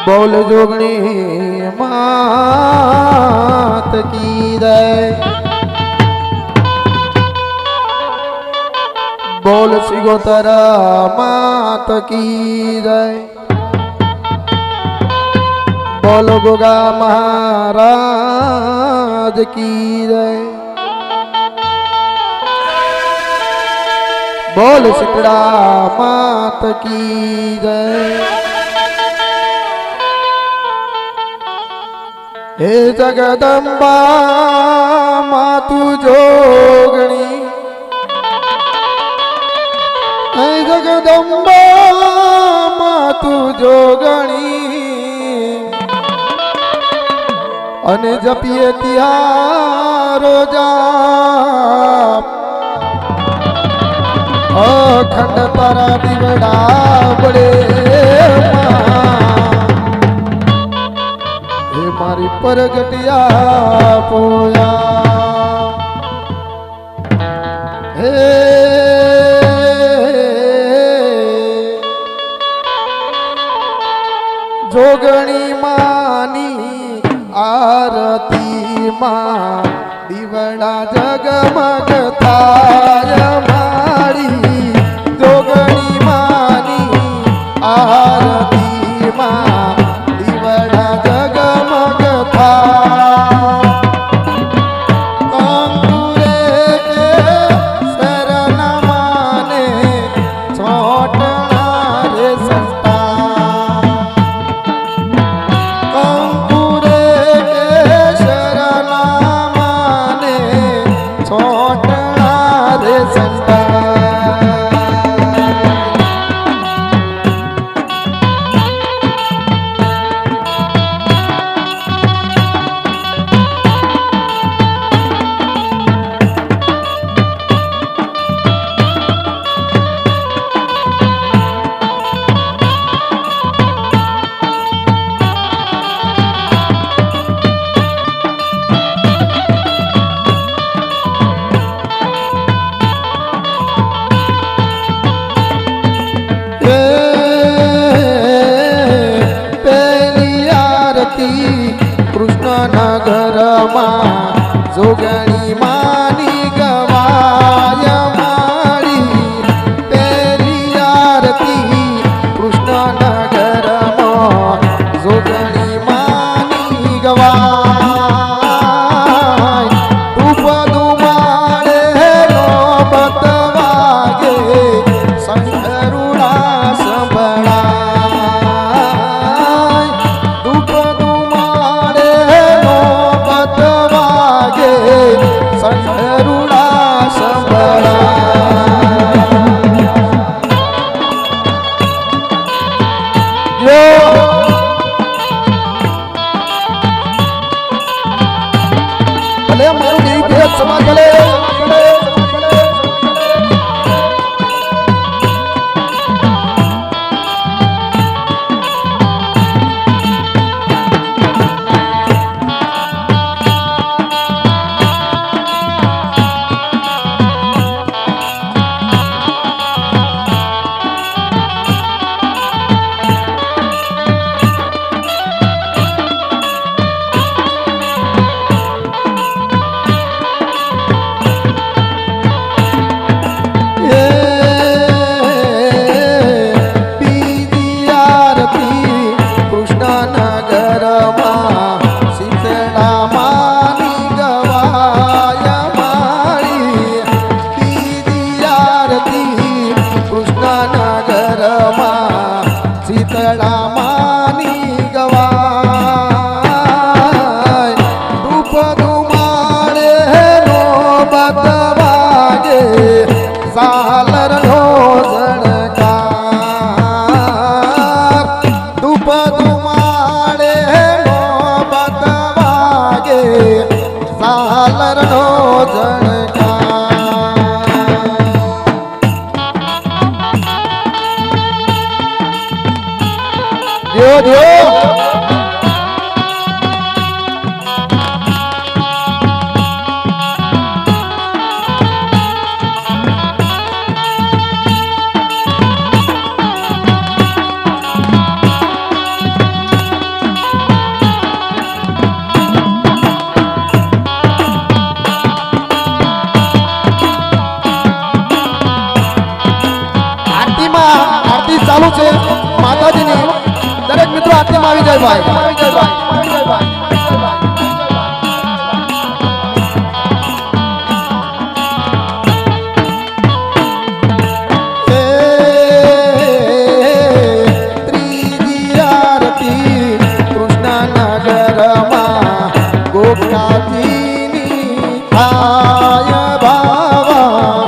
बोल जोगणी मात की जय। बोल सिगोतरा मात की जय। बोल गोगा महाराज की जय। बोल शीतला मात की जय। हे जगदंबा मातु जोगणी। हे जगदंबा मातु जोगणी। अने जपिए तिहारो जाप अखंड तारा दीवड़ा बड़े हे मारी परगटिया पोया। हे जोगणी मानी आरती मां दीवड़ा जगमग थाय मारी। जोगणी मानी आरती मां दीवड़ा जगमग थाय। कंकुरे के शरण माने छोटना रे संता। कृष्ण नगर जोगणी मानी गवाय मारी। पेली आरती कृष्ण नगर जोगणी मानी गवाय। धूप दुमाड़े नौबत वागे संगरुड़ा संभळाय। धूप दुमाड़े नौबत वागे संगरुड़ा संभळाय। भले मारू देवी भेद समाज भले। शीतला मानी गवाय। धूप दुमाड़े नौबत वागे सालर नो झणकार। धूप दुमाड़े नौबत वागे सालर नो झणकार। दियो दियो આરતી ચાલુ છે માતાજીની. દરેક મિત્રો આરતીમાં આવી જાય ભાઈ. ત્રીજી આરતી કૃષ્ણનગરમાં ગોપિકાજીની થાય બાવા.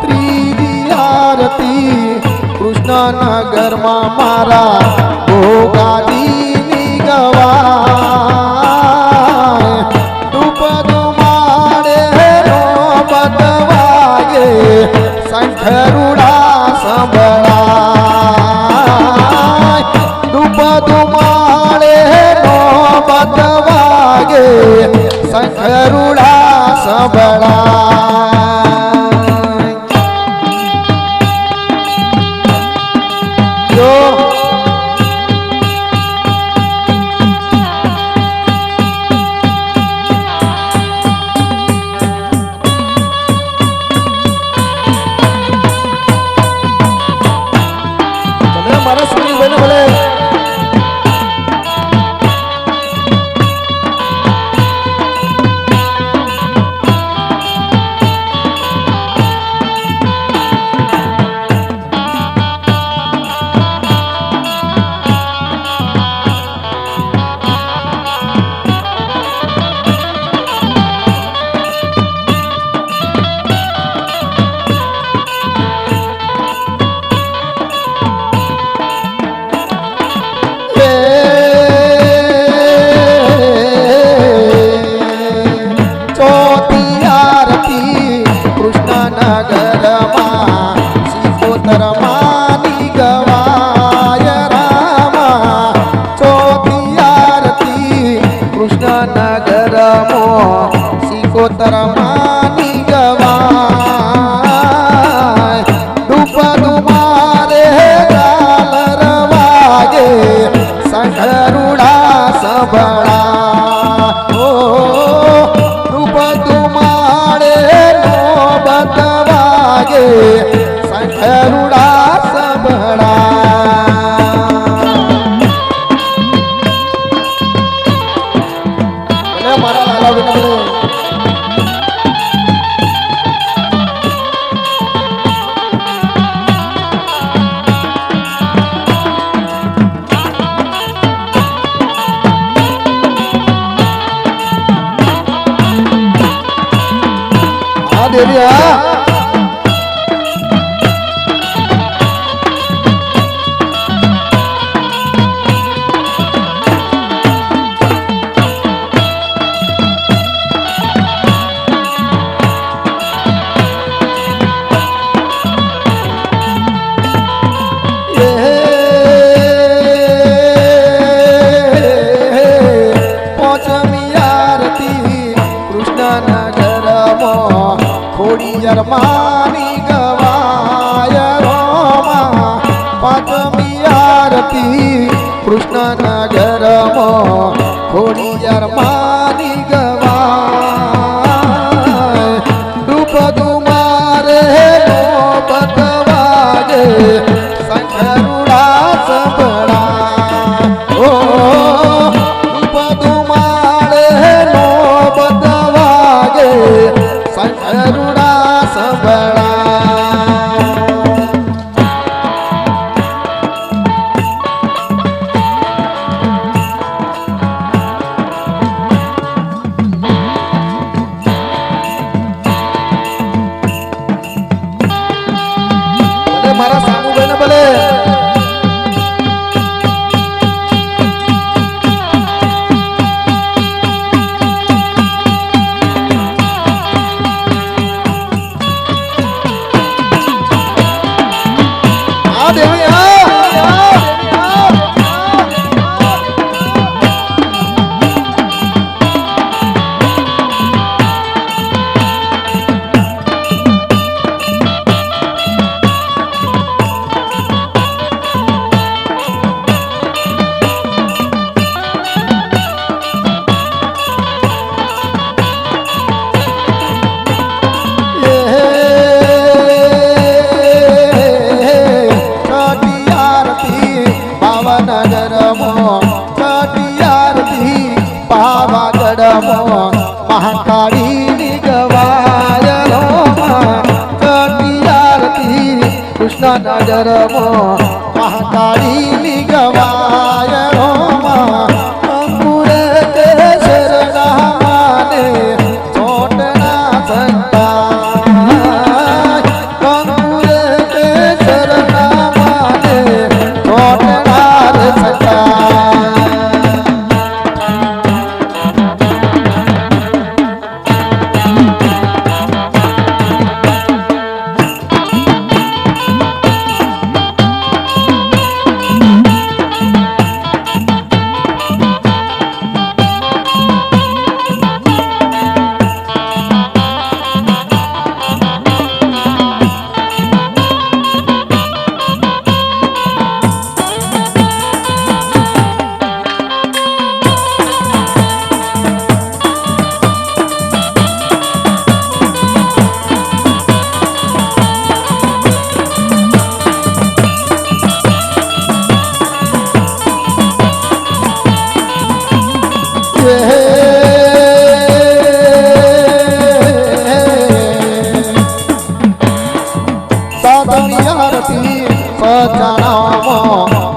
ત્રીજી આરતી કૃષ્ણનગરમાં મારા ગોગાજીની ગવાય. ધૂપ ધુમાડે નો બદવાગે શંખરુડા સંભળાય. ધૂપ ધુમાડે નો બદવાગે શંખરુડા સંભળાય. જો મારા સુનિલભાઈને ભલે ચોથી આરતી કૃષ્ણનગરમાં સિકોતરમાની ગવાય રામા. ચોથી આરતી કૃષ્ણનગરમાં સિકોતરમાની ગવાય. ધૂપ ધુમારે ઝાલર વાગે શંખરુડા સંભળાય. ધૂપ ધુમાડે નો બદવાગે શંખરુડા સંભળાય. ભલે મારા લાલા ભલે દેવી હા. પાંચમી આરતી કૃષ્ણનગરમાં ખોડિયાર માની ગવાય રોમા. પાંચમી આરતી કૃષ્ણનગરમાં ખોડિયાર માની ગવાય. ધૂપ ધુમારે નો બદવાગે શંખરુડા સંભળાય. ધૂપ ધુમારે નો બદવાગે શંખરુડા સંભળાય. મારા સામુભાઈને ભલે નગરમો છઠી આરતી પાવાગઢમો મહાકાળીની ગવાય છઠી આરતી કૃષ્ણનગરમો મહાકાળીની ગવાય અંકુરે તે શરણા માને છોટના સંતા અંકુરે તે શરણા માને છોટના સંતા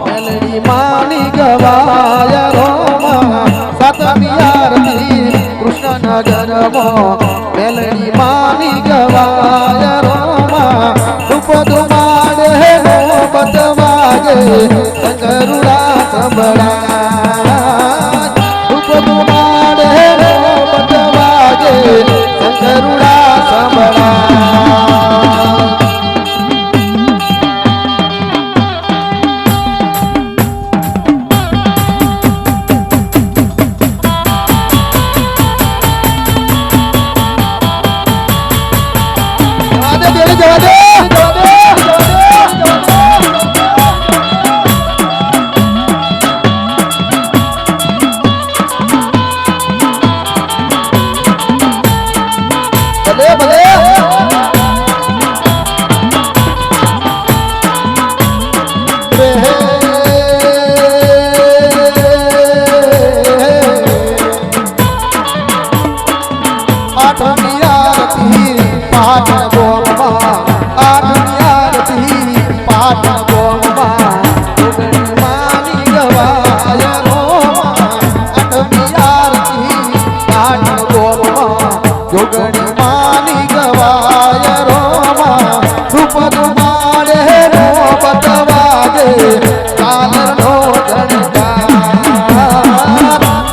મેલડી માની ગવાય સાતમી આરતી કૃષ્ણનગરમાં મેલડી માની ગવાય ધૂપ ધુમાડે નોબત વાગે ગરુડા સંભળાય ધૂપ ધુમાડે નોબત વાગે ગરુડા સંભળાય જોગણી માની ગવાય રોમા ધૂપ ધુમાડે નોબત વાગે કાલનો જણકાર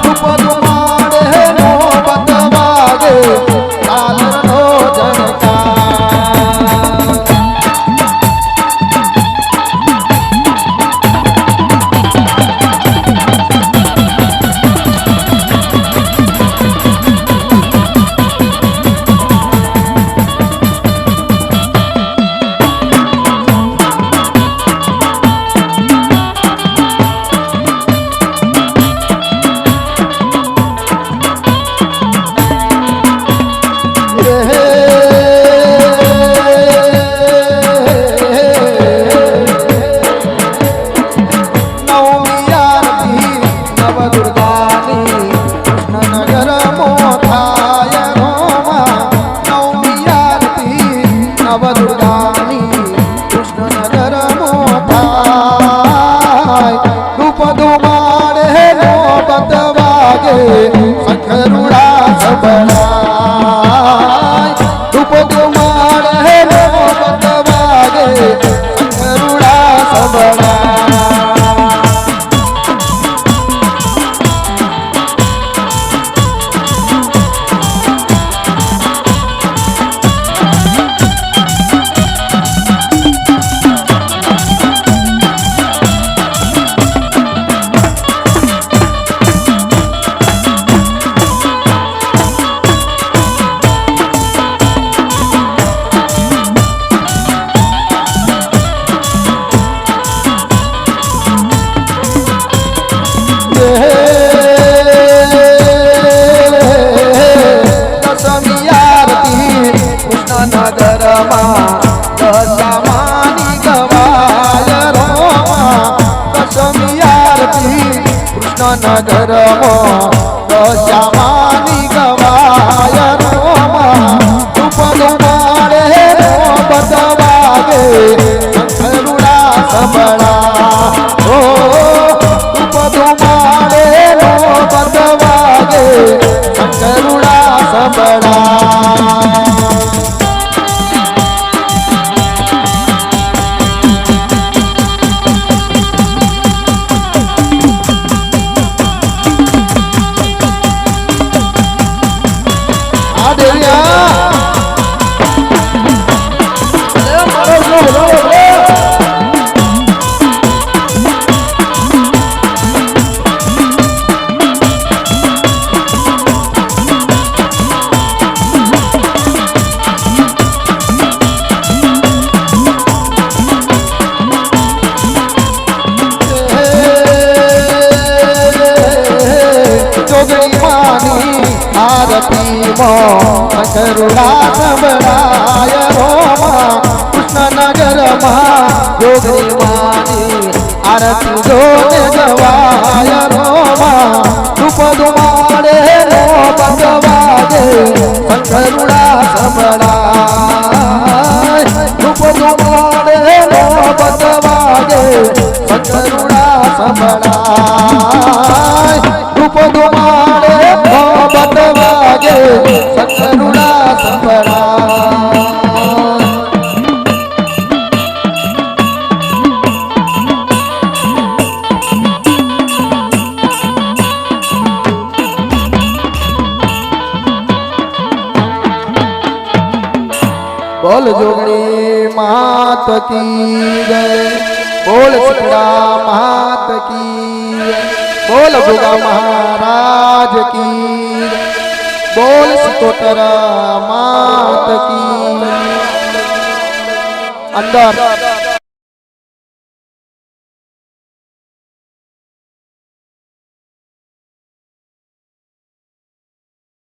ધૂપ ધુમાડે નોબત વાગે કાલનો જણકાર શંકરુડા સંભળાય ધૂપ ધુમાડે નોબત વાગે શંકરુડા સંભળાય નગર શ્યામાની ગવાય રોમા ધૂપ ધુમાડે નો બતવાગે શંકરુડા સબળા ઓ ધૂપ ધુમાડે નો બતવાગે શંકરુડા સબળા શંકરુડા સબળાય રોમા કૃષ્ણનગરમાં જોગણી માની આરતી જોને ગવાય રોમા ધૂપ ધુમાડે નો બતવાગે શંકરુડા સબળાય ધૂપ ધુમાડે નો બતવાગે શંકરુડા સબળાય ધૂપ ધુમાડે નો બતવાગે શંકરુડા સબળા બોલ જોગણી માત કી જય બોલ સીતા માત કી જય બોલ ભોગા મહારાજ કી જય બોલ સિકોતર માત કી અંદર